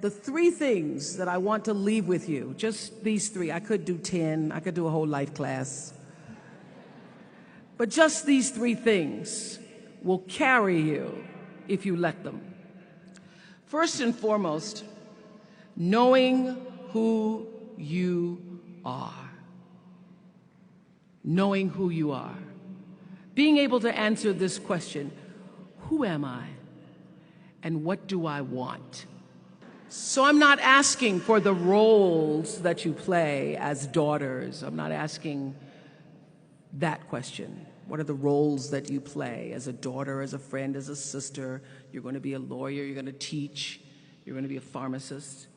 the three things that I want to leave with you, just these three. I could do 10, I could do a whole life class. But just these three things will carry you if you let them. First and foremost, knowing who you are. Knowing who you are. Being able to answer this question, who am I and what do I want? So I'm not asking for the roles that you play as daughters. I'm not asking that question. What are the roles that you play as a daughter, as a friend, as a sister? You're going to be a lawyer, you're going to teach, you're going to be a pharmacist.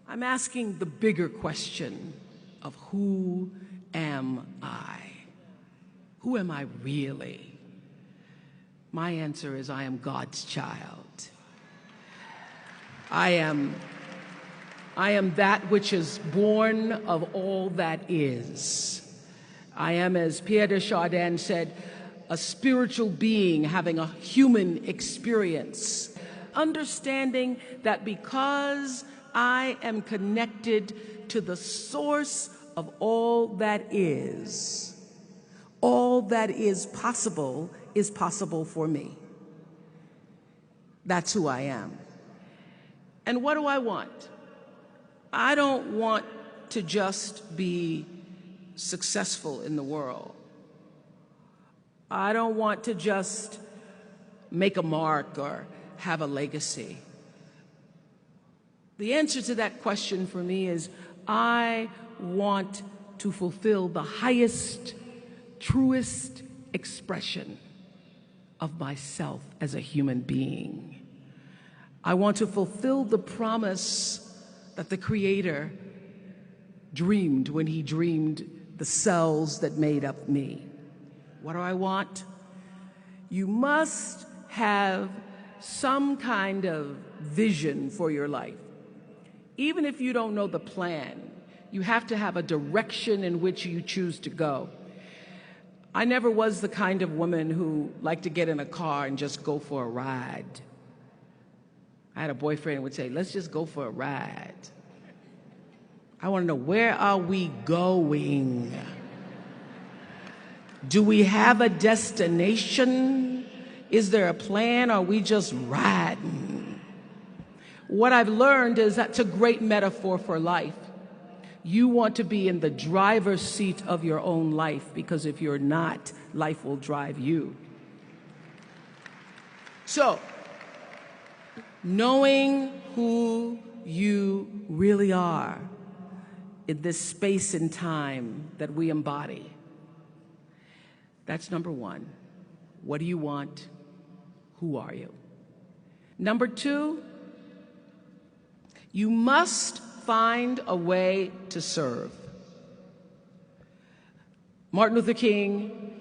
I'm asking the bigger question of who am I? Who am I really? My answer is I am God's child. I am that which is born of all that is. I am, as Pierre de Chardin said, a spiritual being having a human experience. Understanding that because I am connected to the source of all that is possible for me. That's who I am. And what do I want? I don't want to just be successful in the world. I don't want to just make a mark or have a legacy. The answer to that question for me is I want to fulfill the highest, truest expression of myself as a human being. I want to fulfill the promise that the Creator dreamed when He dreamed the cells that made up me. What do I want? You must have some kind of vision for your life. Even if you don't know the plan, you have to have a direction in which you choose to go. I never was the kind of woman who liked to get in a car and just go for a ride. I had a boyfriend who would say, let's just go for a ride. I want to know, where are we going? Do we have a destination? Is there a plan? Or are we just riding? What I've learned is that's a great metaphor for life. You want to be in the driver's seat of your own life, because if you're not, life will drive you. So, knowing who you really are in this space and time that we embody. That's number one. What do you want? Who are you? Number two, you must find a way to serve. Martin Luther King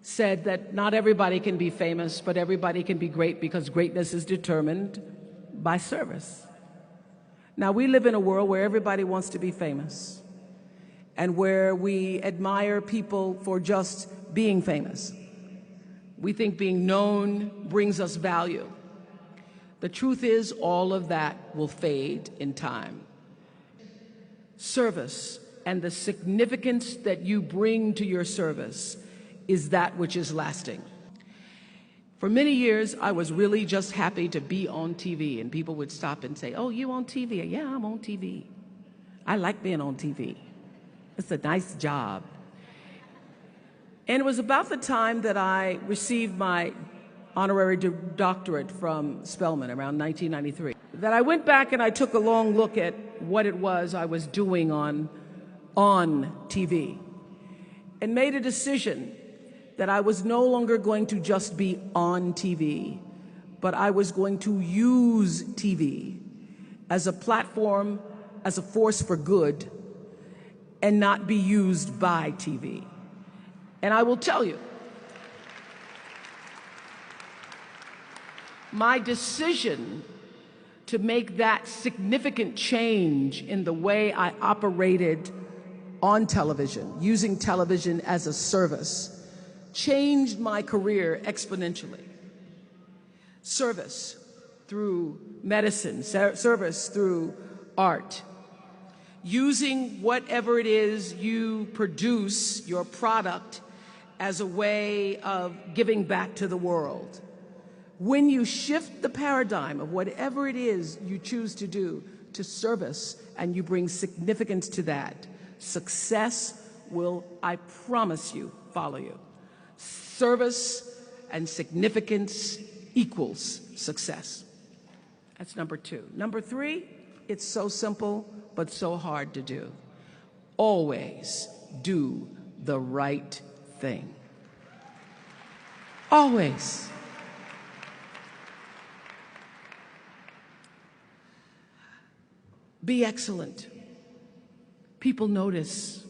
said that not everybody can be famous, but everybody can be great, because greatness is determined by service. Now, we live in a world where everybody wants to be famous and where we admire people for just being famous. We think being known brings us value. The truth is, all of that will fade in time. Service and the significance that you bring to your service is that which is lasting. For many years, I was really just happy to be on TV, and people would stop and say, oh, you on TV? Yeah, I'm on TV. I like being on TV. It's a nice job. And it was about the time that I received my honorary doctorate from Spelman around 1993 that I went back and I took a long look at what it was I was doing on TV and made a decision that I was no longer going to just be on TV, but I was going to use TV as a platform, as a force for good, and not be used by TV. And I will tell you, my decision to make that significant change in the way I operated on television, using television as a service, changed my career exponentially. Service. through medicine, service through art, using whatever it is you produce, your product, as a way of giving back to the world. When you shift the paradigm of whatever it is you choose to do to service and you bring significance to that, success will, I promise you, follow you. Service and significance equals success. That's number 2. Number 3, it's so simple but so hard to do. Always do the right thing. Always. Be excellent. People notice.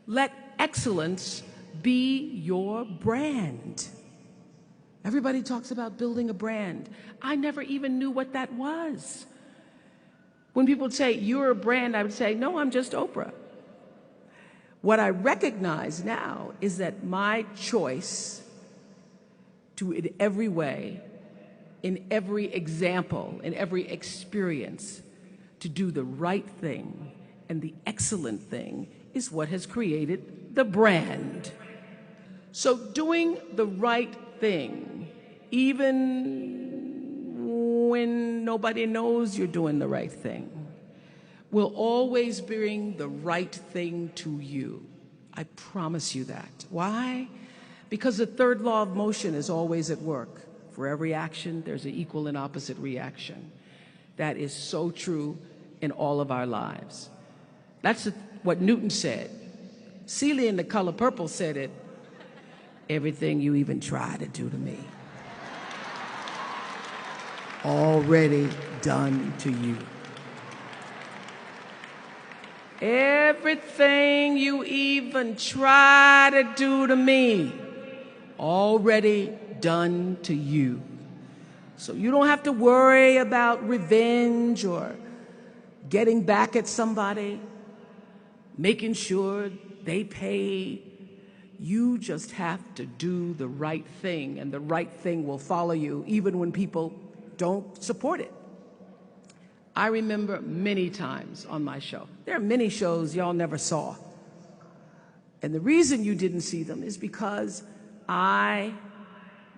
Let excellence be your brand. Everybody talks about building a brand. I never even knew what that was. When people would say, you're a brand, I would say, no, I'm just Oprah. What I recognize now is that my choice to, in every way, in every example, in every experience, to do the right thing and the excellent thing is what has created the brand. So doing the right thing, even when nobody knows you're doing the right thing, will always bring the right thing to you. I promise you that. Why? Because the third law of motion is always at work. For every action, there's an equal and opposite reaction. That is so true in all of our lives. That's what Newton said. Celia in The Color Purple said it. Everything you even try to do to me, already done to you. Everything you even try to do to me, already done to you. So you don't have to worry about revenge or getting back at somebody, making sure they pay. You just have to do the right thing, and the right thing will follow you even when people don't support it. I remember many times on my show. There are many shows y'all never saw. And the reason you didn't see them is because I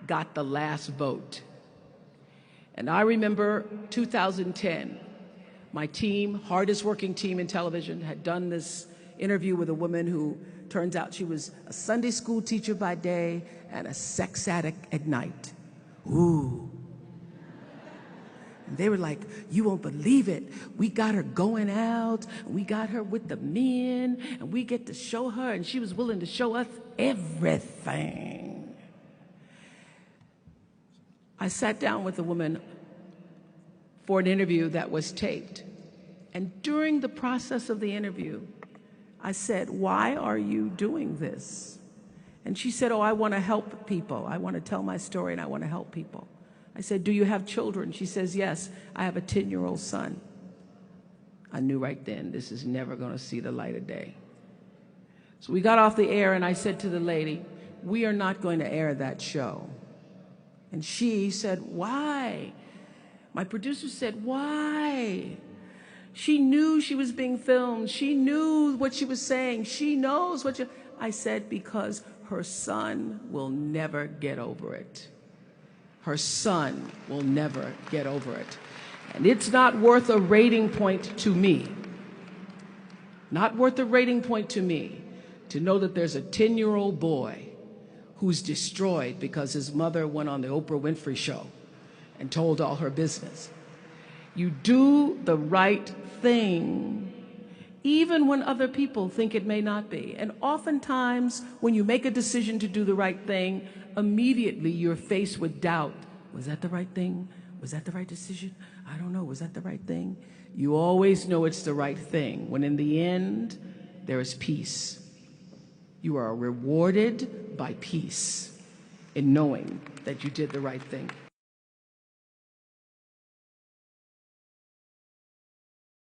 got the last vote. And I remember 2010, my team, hardest working team in television, had done this interview with a woman who turns out she was a Sunday school teacher by day and a sex addict at night. Ooh. And they were like, you won't believe it. We got her going out, we got her with the men, and we get to show her, and she was willing to show us everything. I sat down with a woman for an interview that was taped. And during the process of the interview, I said, why are you doing this? And she said, oh, I want to help people. I want to tell my story and I want to help people. I said, do you have children? She says, yes, I have a 10-year-old son. I knew right then this is never going to see the light of day. So we got off the air and I said to the lady, we are not going to air that show. And she said, why? My producer said, why? She knew she was being filmed. She knew what she was saying. She knows what I said, because her son will never get over it. Her son will never get over it. And it's not worth a rating point to me. Not worth a rating point to me to know that there's a 10-year-old boy who's destroyed because his mother went on the Oprah Winfrey show and told all her business. You do the right thing, even when other people think it may not be. And oftentimes, when you make a decision to do the right thing, immediately you're faced with doubt. Was that the right thing? Was that the right decision? I don't know. Was that the right thing? You always know it's the right thing, when in the end, there is peace. You are rewarded by peace in knowing that you did the right thing.